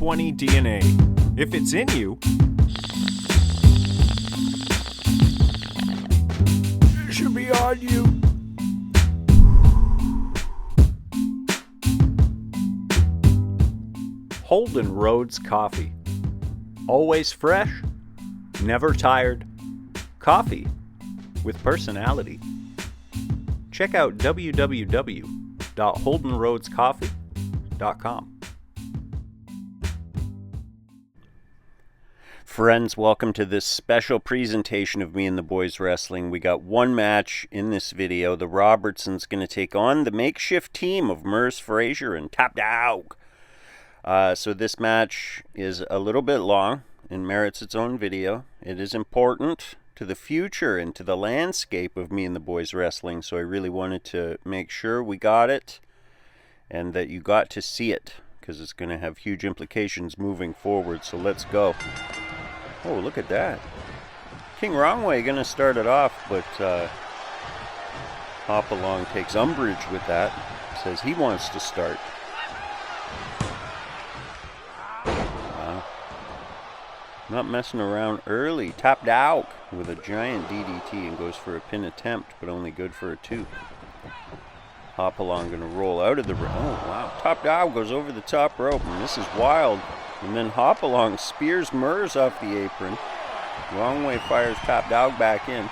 20 DNA. If it's in you, it should be on you. Holden Roads Coffee. Always fresh, never tired. Coffee with personality. Check out www.holdenroadscoffee.com. Friends, welcome to this special presentation of Me and the Boys Wrestling. We got one match in this video. The Robertsons going to take on the makeshift team of Merz, Frazier, and Dawg. So this match is a little bit long and merits its own video. It is important to the future and to the landscape of Me and the Boys Wrestling, so I really wanted to make sure we got it and that you got to see it, because it's going to have huge implications moving forward. So let's go. Oh, look at that. King Wrongway going to start it off, but Hopalong takes umbrage with that. Says he wants to start. Wow. Not messing around early. Dawg with a giant DDT and goes for a pin attempt, but only good for a 2. Hopalong going to roll out of the ring. Oh, wow. Dawg goes over the top rope, and this is wild. And then Hopalong spears Merz off the apron. Wrongway fires Dawg back in.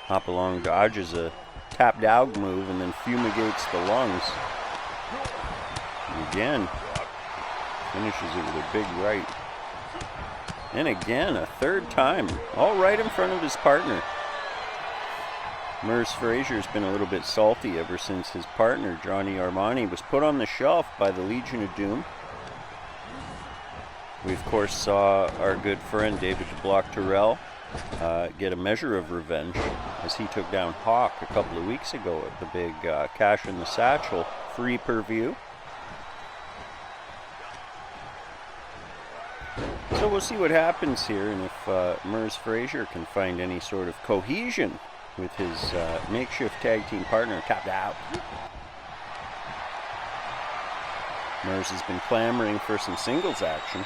Hopalong dodges a Dawg move and then fumigates the lungs. And again, finishes it with a big right. And again, a third time, all right in front of his partner. Merz Frazier's been a little bit salty ever since his partner, Johnny Armani, was put on the shelf by the Legion of Doom. We, of course, saw our good friend David DeBlock Terrell get a measure of revenge as he took down Hawk a couple of weeks ago at the big Cash in the Satchel free per view. So we'll see what happens here, and if Merz Frazier can find any sort of cohesion with his makeshift tag team partner, Dawg. Merz has been clamoring for some singles action,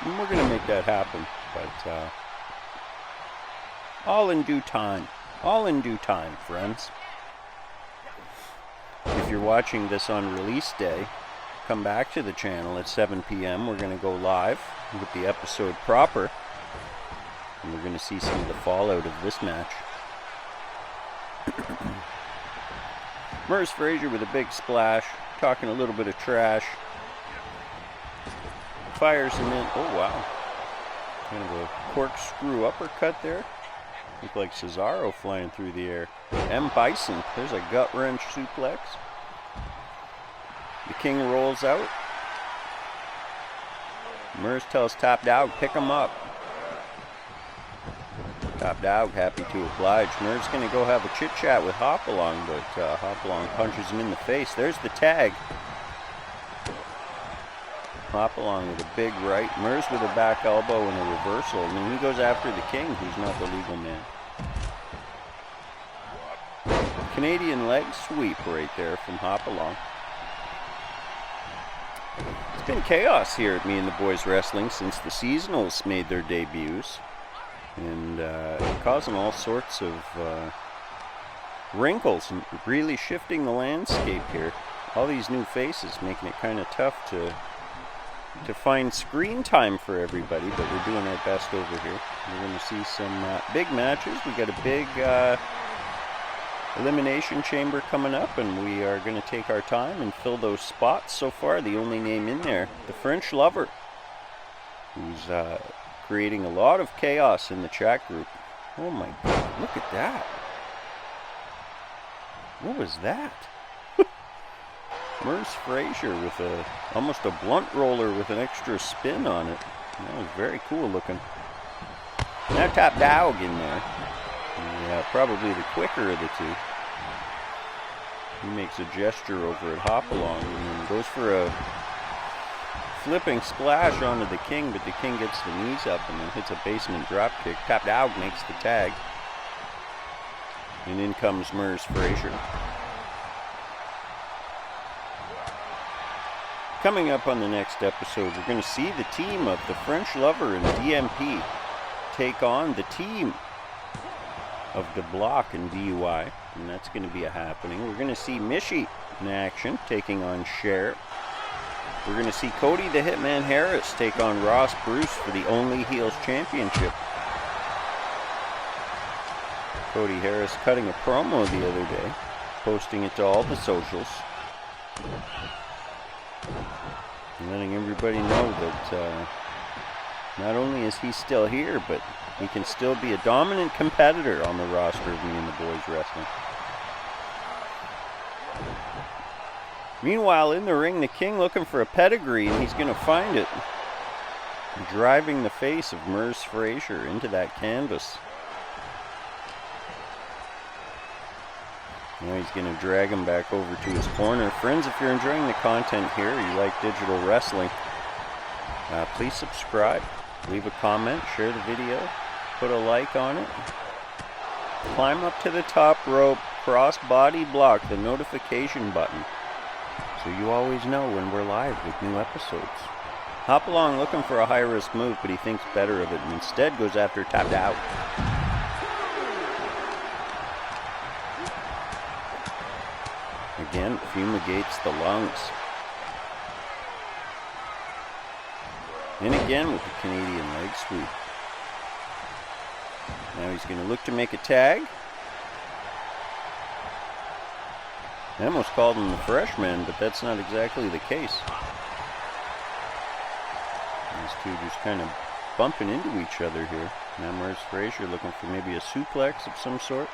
and we're going to make that happen, but all in due time. All in due time, friends. If you're watching this on release day, come back to the channel at 7 p.m. We're going to go live with the episode proper, and we're going to see some of the fallout of this match. Merz Frazier with a big splash, talking a little bit of trash. Fires him in. Oh, wow. Kind of a corkscrew uppercut there. Looked like Cesaro flying through the air. M. Bison. There's a gut-wrench suplex. The King rolls out. Merz tells Dawg, pick him up. Dawg happy to oblige. Merz going to go have a chit-chat with Hopalong, but Hopalong punches him in the face. There's the tag. Hopalong with a big right. Merz with a back elbow and a reversal. And then he goes after the King, who's not the legal man. Canadian leg sweep right there from Hopalong. It's been chaos here at Me and the Boys Wrestling since the seasonals made their debuts. And causing all sorts of wrinkles and really shifting the landscape here. All these new faces making it kind of tough to find screen time for everybody, but we're doing our best over here. We're going to see some big matches. We got a big elimination chamber coming up, and we are going to take our time and fill those spots. So far, the only name in there, the French Lover, who's creating a lot of chaos in the chat group. Oh my God, look at that. What was that? Merz Frazier with almost a blunt roller with an extra spin on it. That was very cool looking. Now Dawg in there. Yeah, probably the quicker of the two. He makes a gesture over at Hopalong and then goes for a flipping splash onto the King, but the King gets the knees up and then hits a basement drop kick. Dawg makes the tag. And in comes Merz Frazier. Coming up on the next episode, we're going to see the team of the French Lover and DMP take on the team of Dawg and DUI, and that's going to be a happening. We're going to see Mishy in action, taking on Cher. We're going to see Cody the Hitman Harris take on Ross Bruce for the Only Heels Championship. Cody Harris cutting a promo the other day, posting it to all the socials, and letting everybody know that not only is he still here, but he can still be a dominant competitor on the roster of Me and the Boys Wrestling. Meanwhile, in the ring, the King looking for a pedigree, and he's going to find it. Driving the face of Merz Frazier into that canvas. Now he's going to drag him back over to his corner. Friends, if you're enjoying the content here, you like digital wrestling, please subscribe, leave a comment, share the video, put a like on it. Climb up to the top rope, cross body block the notification button, so you always know when we're live with new episodes. Hop along looking for a high-risk move, but he thinks better of it and instead goes after Tapped Out. Again, fumigates the lungs. And again with the Canadian leg sweep. Now he's going to look to make a tag. I almost called him the freshman, but that's not exactly the case. These two just kind of bumping into each other here. Now Merz Frazier looking for maybe a suplex of some sort.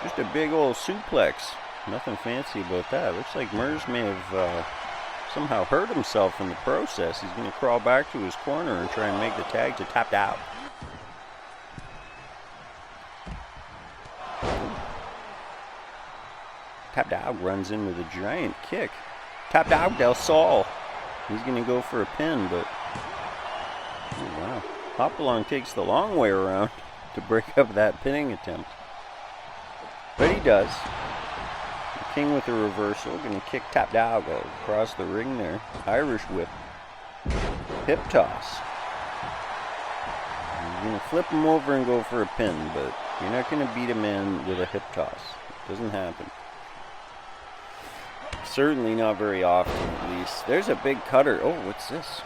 Just a big old suplex. Nothing fancy about that. Looks like Merz may have somehow hurt himself in the process. He's going to crawl back to his corner and try and make the tag to Tapped Out. Tapped Out runs in with a giant kick. Tapped Out Del Sol. He's going to go for a pin, but oh wow. Hopalong takes the long way around to break up that pinning attempt. But he does. The King with a reversal, going to kick Tapped Out across the ring there. Irish whip. Hip toss. He's going to flip him over and go for a pin, but you're not going to beat a man with a hip toss. It doesn't happen. Certainly not very often, at least. There's a big cutter. Oh, what's this?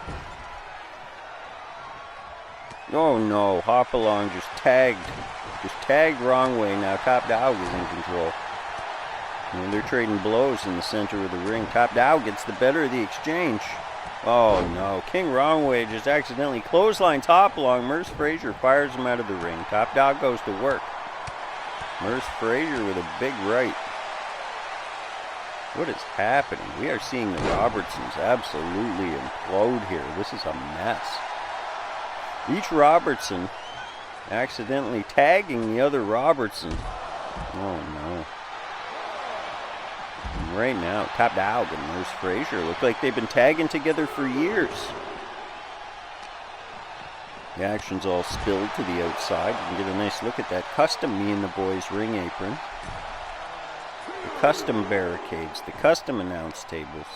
Oh no, Hopalong just tagged wrong way. Now Tapped Out is in control. And they're trading blows in the center of the ring. Tapped Out gets the better of the exchange. Oh no, King wrong way just accidentally clotheslines Hopalong. Merz Frazier fires him out of the ring. Tapped Out goes to work. Merz Frazier with a big right. What is happening? We are seeing the Robertsons absolutely implode here. This is a mess. Each Robertson accidentally tagging the other Robertson. Oh no. And right now, Tapped Out and Merz Frazier look like they've been tagging together for years. The action's all spilled to the outside. You can get a nice look at that custom Me and the Boys ring apron. The custom barricades, the custom announce tables.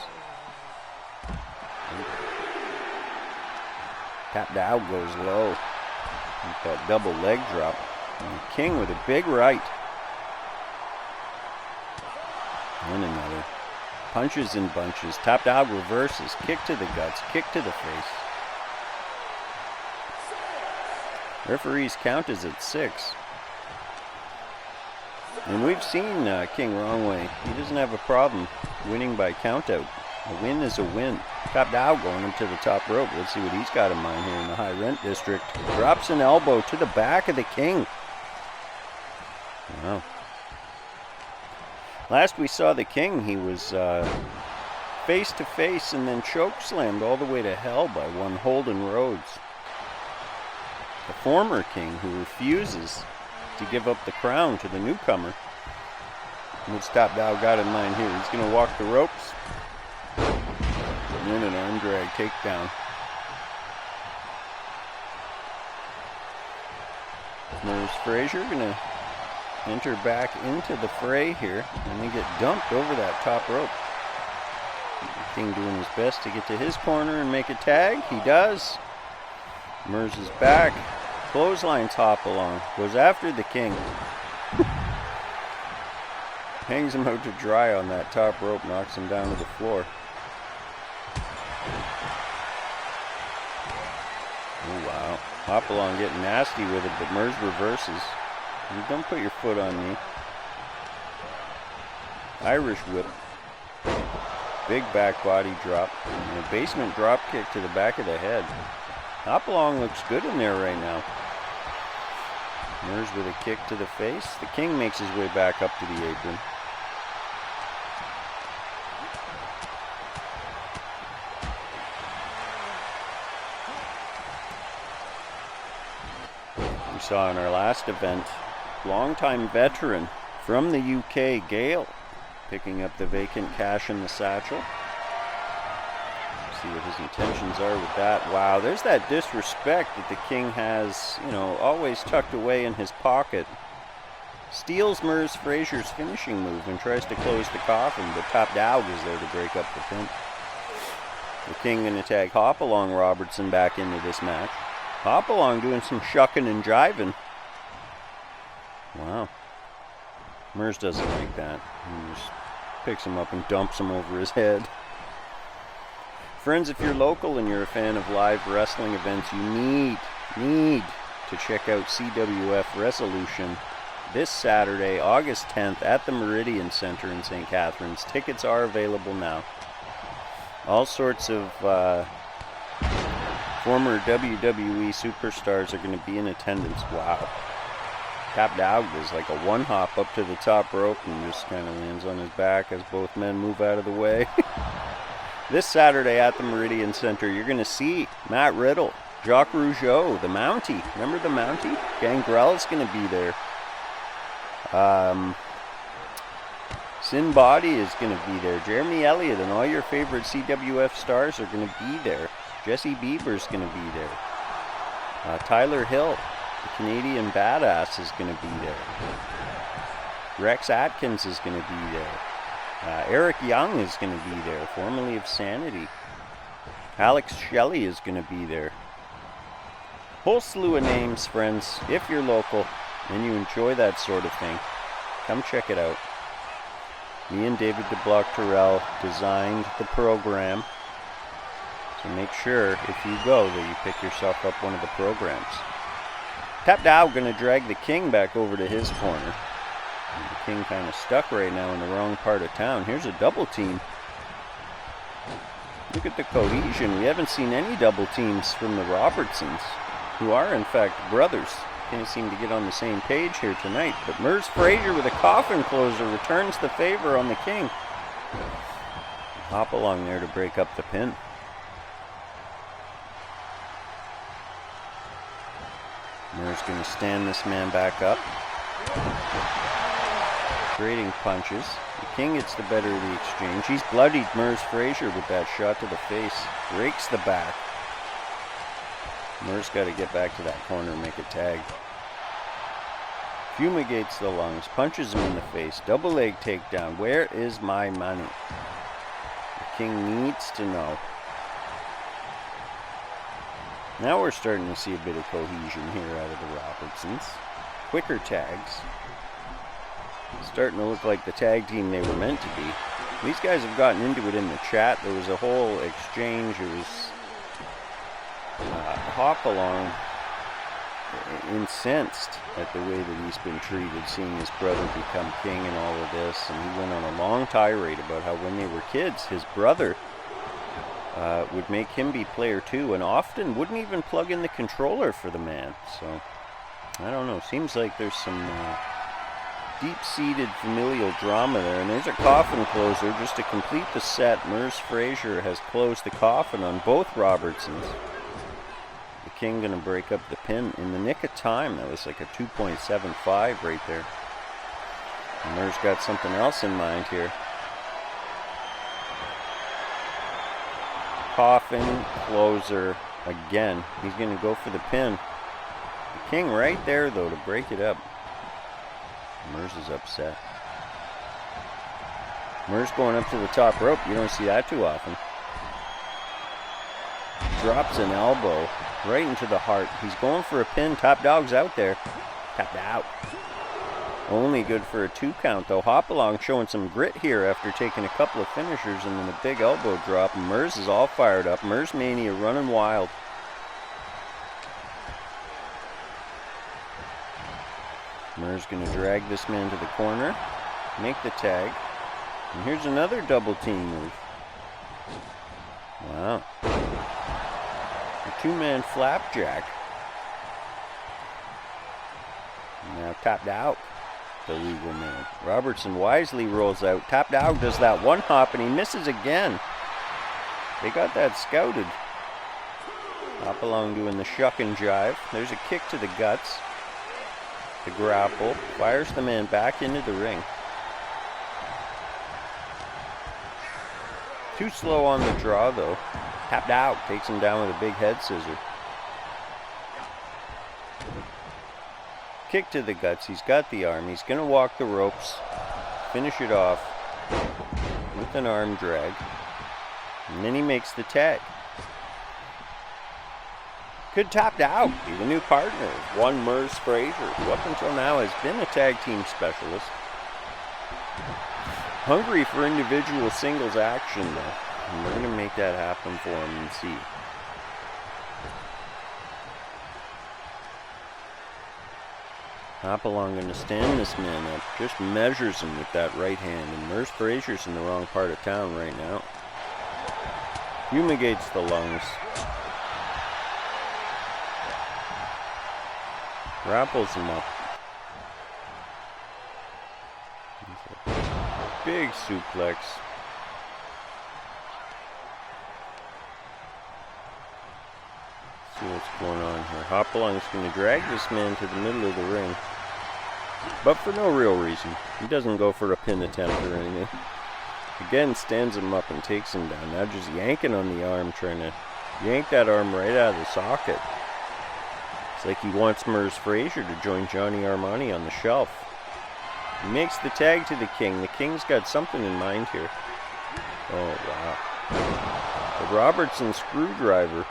Tapped Out goes low. With that double leg drop. And the King with a big right. And another. Punches in bunches. Tapped Out reverses. Kick to the guts. Kick to the face. Referee's count is at 6. And we've seen King wrong way. He doesn't have a problem winning by countout. A win is a win. Tapped Out going up to the top rope. Let's see what he's got in mind here in the high rent district. Drops an elbow to the back of the King. Wow. Last we saw the King, he was face to face and then choke slammed all the way to hell by one Holden Rhodes. The former King who refuses to give up the crown to the newcomer. What's Tapped Out got in mind here? He's going to walk the ropes. And then an arm drag takedown. Merz Frazier going to enter back into the fray here, and they get dumped over that top rope. The King doing his best to get to his corner and make a tag. He does. Merz is back. Clotheslines Hopalong. Goes after the King. Hangs him out to dry on that top rope. Knocks him down to the floor. Oh, wow. Hopalong getting nasty with it, but Merz reverses. You don't put your foot on me. Irish whip. Big back body drop. And a basement drop kick to the back of the head. Hopalong looks good in there right now. Merz with a kick to the face. The King makes his way back up to the apron. We saw in our last event, longtime veteran from the UK, Gale, picking up the vacant cash in the satchel. See what his intentions are with that. Wow, there's that disrespect that the King has, you know, always tucked away in his pocket. Steals Merz Fraser's finishing move and tries to close the coffin, but Top Dawg is there to break up the pin. The King gonna tag Hopalong Robertson back into this match. Hopalong doing some shucking and jiving. Wow. Merz doesn't like that. He just picks him up and dumps him over his head. Friends, if you're local and you're a fan of live wrestling events, you need to check out CWF Resolution this Saturday, August 10th at the Meridian Center in St. Catharines. Tickets are available now. All sorts of former WWE superstars are going to be in attendance. Wow. Top Dawg does like a one hop up to the top rope and just kind of lands on his back as both men move out of the way. This Saturday at the Meridian Center, you're going to see Matt Riddle, Jacques Rougeau, the Mountie. Remember the Mountie? Gangrel is going to be there. Sin Body is going to be there. Jeremy Elliott and all your favorite CWF stars are going to be there. Jesse Bieber's going to be there. Tyler Hill, the Canadian Badass, is going to be there. Rex Atkins is going to be there. Eric Young is going to be there, formerly of Sanity. Alex Shelley is going to be there. Whole slew of names, friends. If you're local and you enjoy that sort of thing, come check it out. Me and David DeBlock-Terrell designed the program, so make sure if you go that you pick yourself up one of the programs. Top Dawg going to drag the King back over to his corner. The King kind of stuck right now in the wrong part of town. Here's a double team. Look at the cohesion. We haven't seen any double teams from the Robertsons, who are in fact brothers. Can't seem to get on the same page here tonight. But Merz Fraser with a coffin closer returns the favor on the King. Hopalong there to break up the pin. Merz going to stand this man back up. Trading punches. The King gets the better of the exchange. He's bloodied Merz Fraser with that shot to the face. Breaks the back. Merz got to get back to that corner and make a tag. Fumigates the lungs. Punches him in the face. Double leg takedown. Where is my money? The King needs to know. Now we're starting to see a bit of cohesion here out of the Robertsons. Quicker tags. Starting to look like the tag team they were meant to be. These guys have gotten into it in the chat. There was a whole exchange. It was Hopalong incensed at the way that he's been treated, seeing his brother become king and all of this. And he went on a long tirade about how when they were kids, his brother would make him be player 2 and often wouldn't even plug in the controller for the man. So, I don't know. Seems like there's some deep-seated familial drama there. And there's a coffin closer just to complete the set. Merz Fraser has closed the coffin on both Robertsons. The King going to break up the pin in the nick of time. That was like a 2.75 right there. And Merz got something else in mind here. Coffin closer again. He's going to go for the pin. The King right there, though, to break it up. Merz is upset. Merz going up to the top rope. You don't see that too often. Drops an elbow right into the heart. He's going for a pin. Top Dog's out there. Tapped out. Only good for a 2 count though. Hopalong showing some grit here after taking a couple of finishers and then a big elbow drop. And Merz is all fired up. Merz Mania running wild. Merz going to drag this man to the corner. Make the tag. And here's another double team move. Wow. A 2-man flapjack. Now tapped out. The legal man. Robertson wisely rolls out. Top Dawg does that one hop and he misses again. They got that scouted. Hopalong doing the shuck and jive. There's a kick to the guts. The grapple. Fires the man back into the ring. Too slow on the draw though. Top Dawg takes him down with a big head scissor. Kick to the guts. He's got the arm. He's going to walk the ropes. Finish it off with an arm drag. And then he makes the tag. Could Top Dawg be the new partner of one Merz Frazier, who up until now has been a tag team specialist. Hungry for individual singles action though. And we're going to make that happen for him and see. Hopalong going to stand this man up. Just measures him with that right hand. And Merz Frazier's in the wrong part of town right now. Fumigates the lungs. Grapples him up. Big suplex. See what's going on here. Hopalong's going to drag this man to the middle of the ring. But for no real reason. He doesn't go for a pin attempt or anything. Again, stands him up and takes him down. Now just yanking on the arm, trying to yank that arm right out of the socket. It's like he wants Merz Frazier to join Johnny Armani on the shelf. He makes the tag to the King. The King's got something in mind here. Oh, wow. The Robertsons screwdriver.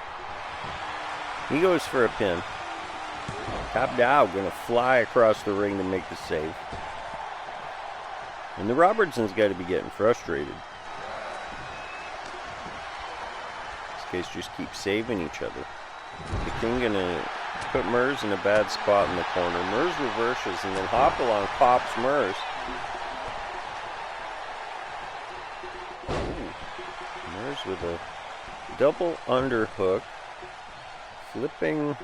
He goes for a pin. Top Dawg going to fly across the ring to make the save. And the Robertsons got to be getting frustrated. These guys just keep saving each other. The King going to put Merz in a bad spot in the corner. Merz reverses and then Hopalong pops Merz. Merz with a double underhook. Flipping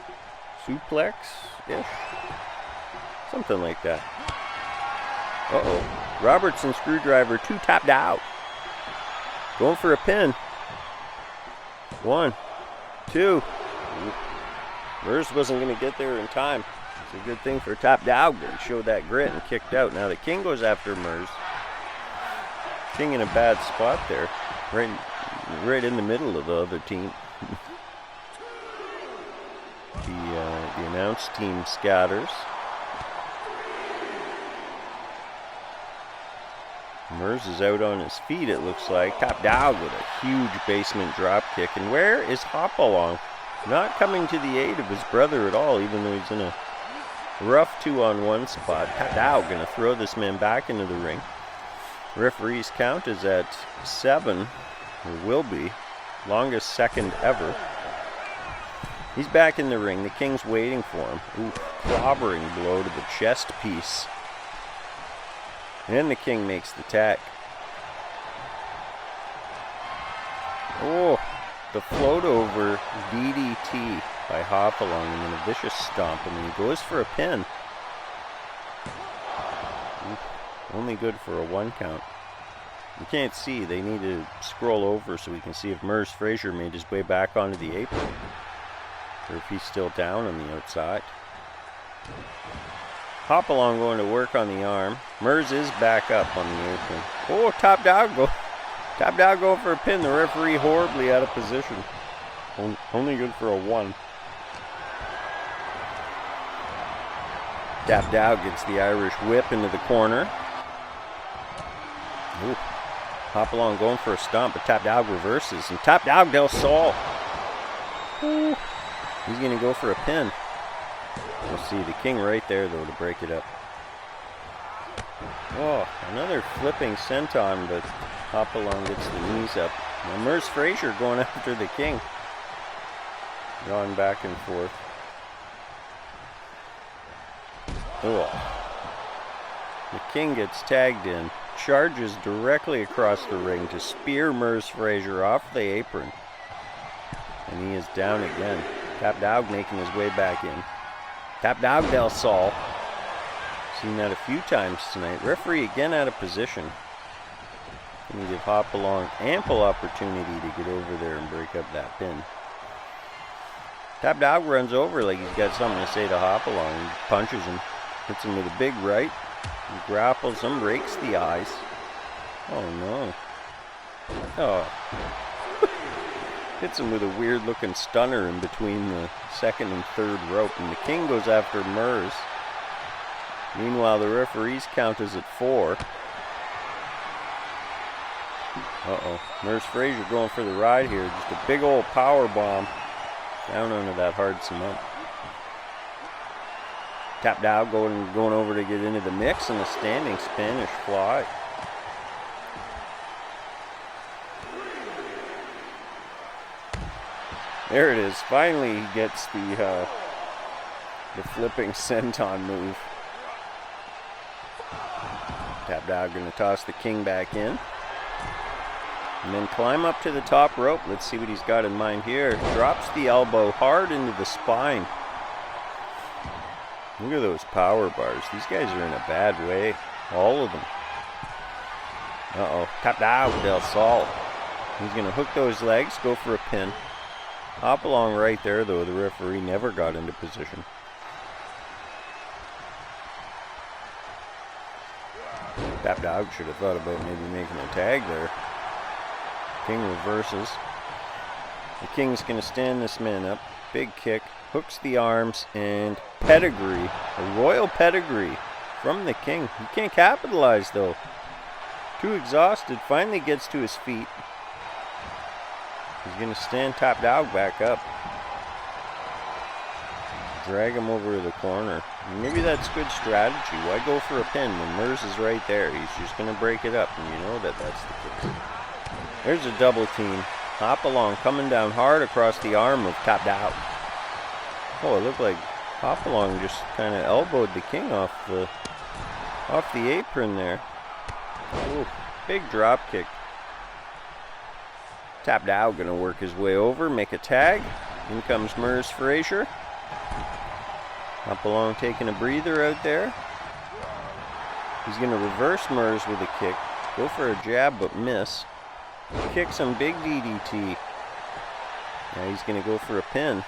suplex-ish? Something like that. Uh-oh. Robertson screwdriver to Top Dawg. Going for a pin. 1, 2. Merz wasn't going to get there in time. It's a good thing for Top Dawg that he showed that grit and kicked out. Now the King goes after Merz. King in a bad spot there. Right in the middle of the other team. The announce team scatters. Merz is out on his feet, it looks like. Top Dawg with a huge basement drop kick. And where is Hopalong? Not coming to the aid of his brother at all, even though he's in a rough 2-on-1 spot. Top Dawg going to throw this man back into the ring. Referee's count is at 7, or will be. Longest second ever. He's back in the ring. The King's waiting for him. Ooh, clobbering blow to the chest piece. And the King makes the tag. Oh, the float over DDT by Hopalong and then a vicious stomp. And then he goes for a pin. Ooh, only good for a 1 count. You can't see. They need to scroll over so we can see if Merz Frazier made his way back onto the apron. Or if he's still down on the outside. Hopalong going to work on the arm. Merz is back up on the apron. Oh, Top Dawg going for a pin. The referee horribly out of position. Only good for a 1. Dawg gets the Irish whip into the corner. Ooh. Hopalong going for a stomp, but Dawg reverses. And Dawg del Sol. Ooh. He's going to go for a pin. We'll see the king right there, though, to break it up. Oh, another flipping senton, but Hopalong gets the knees up. Now Merz Fraser going after the king. Going back and forth. Oh. The king gets tagged in, charges directly across the ring to spear Merz Fraser off the apron. And he is down again. Dawg making his way back in. Dawg del Sol. Seen that a few times tonight. Referee again out of position. Going to give Hopalong ample opportunity to get over there and break up that pin. Dawg runs over like he's got something to say to Hopalong. He punches him. Hits him with a big right. He grapples him, rakes the eyes. Oh no. Oh. Hits him with a weird looking stunner in between the second and third rope. And the king goes after Merz. Meanwhile, the referee's count is at 4. Uh-oh. Merz Fraser going for the ride here. Just a big old power bomb down onto that hard cement. Dawg going over to get into the mix, and a standing Spanish fly. There it is. Finally, he gets the flipping senton move. Dawg going to toss the king back in. And then climb up to the top rope. Let's see what he's got in mind here. Drops the elbow hard into the spine. Look at those power bars. These guys are in a bad way. All of them. Uh-oh. Dawg del Sol. He's going to hook those legs, go for a pin. Hopalong right there, though. The referee never got into position. Dawg should have thought about maybe making a tag there. King reverses. The king's going to stand this man up. Big kick. Hooks the arms, and pedigree. A royal pedigree from the king. He can't capitalize, though. Too exhausted. Finally gets to his feet. He's going to stand Dawg back up. Drag him over to the corner. Maybe that's good strategy. Why go for a pin when Merz is right there? He's just going to break it up, and you know that that's the case. There's a double team. Hopalong coming down hard across the arm of Dawg. Oh, it looked like Hopalong just kind of elbowed the king off the apron there. Ooh, big drop kick. Dawg gonna work his way over, make a tag. In comes Merz Fraser. Hopalong taking a breather out there. He's gonna reverse Merz with a kick. Go for a jab but miss. Kick some big DDT. Now he's gonna go for a pin.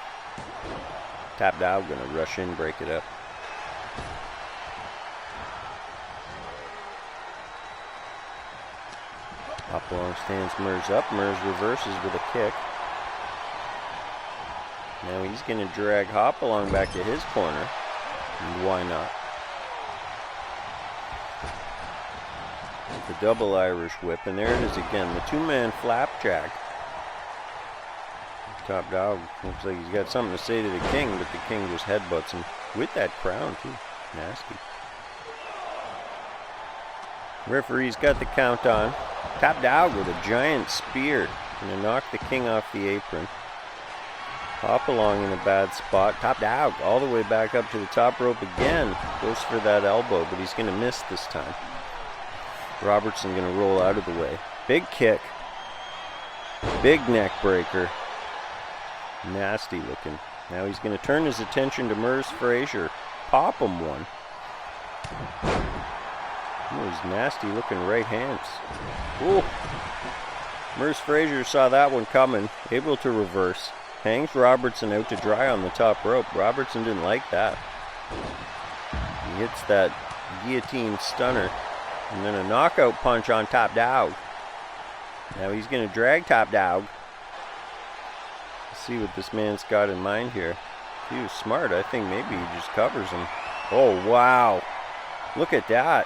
Dawg gonna rush in, break it up. Hopalong stands Merz up. Merz reverses with a kick. Now he's gonna drag Hopalong back to his corner. And why not? The double Irish whip, and there it is again. The two-man flapjack. Dawg looks like he's got something to say to the king, but the king just headbutts him with that crown too. Nasty. Referee's got the count on. Dawg with a giant spear. Gonna knock the king off the apron. Hopalong in a bad spot. Dawg all the way back up to the top rope again. Goes for that elbow, but he's gonna miss this time. Robertson gonna roll out of the way. Big kick. Big neck breaker. Nasty looking. Now he's going to turn his attention to Merz Fraser. Pop him one. Those nasty looking right hands. Ooh. Merz Fraser saw that one coming. Able to reverse. Hangs Robertson out to dry on the top rope. Robertson didn't like that. He hits that guillotine stunner. And then a knockout punch on Dawg. Now he's going to drag Dawg. See what this man's got in mind here. If he was smart, I think maybe he just covers him. Oh, wow. Look at that.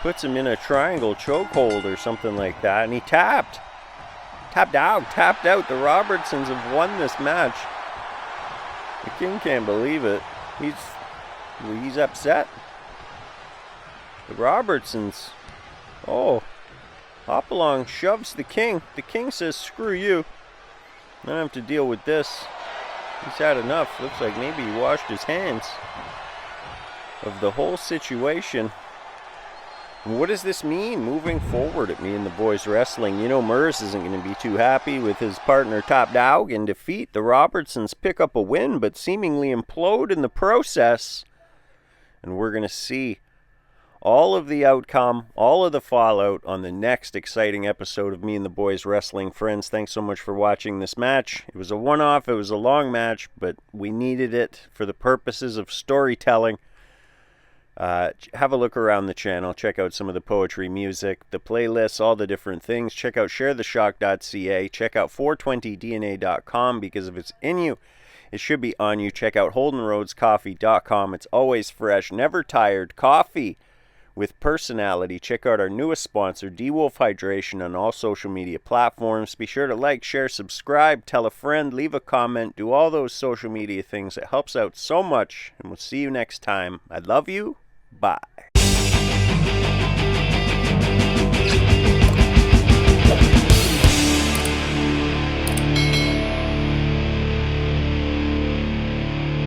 Puts him in a triangle chokehold or something like that, and he tapped. Tapped out. Tapped out. The Robertsons have won this match. The King can't believe it. He's upset. The Robertsons. Oh. Hopalong shoves the King. The King says, screw you. I don't have to deal with this. He's had enough. Looks like maybe he washed his hands of the whole situation. What does this mean moving forward at Me and the Boys Wrestling? You know, Merz isn't going to be too happy with his partner Dawg in defeat. The Robertsons pick up a win, but seemingly implode in the process. And we're going to see all of the outcome, all of the fallout on the next exciting episode of Me and the Boys Wrestling. Friends, thanks so much for watching this match. It was a one-off, it was a long match, but we needed it for the purposes of storytelling. Have a look around the channel. Check out some of the poetry, music, the playlists, all the different things. Check out sharetheshock.ca. Check out 420dna.com, because if it's in you, it should be on you. Check out holdenroadscoffee.com. It's always fresh, never tired coffee with personality. Check out our newest sponsor, D-Wolf Hydration, on all social media platforms. Be sure to like, share, subscribe, tell a friend, leave a comment, do all those social media things. It helps out so much, and we'll see you next time. I love you. Bye.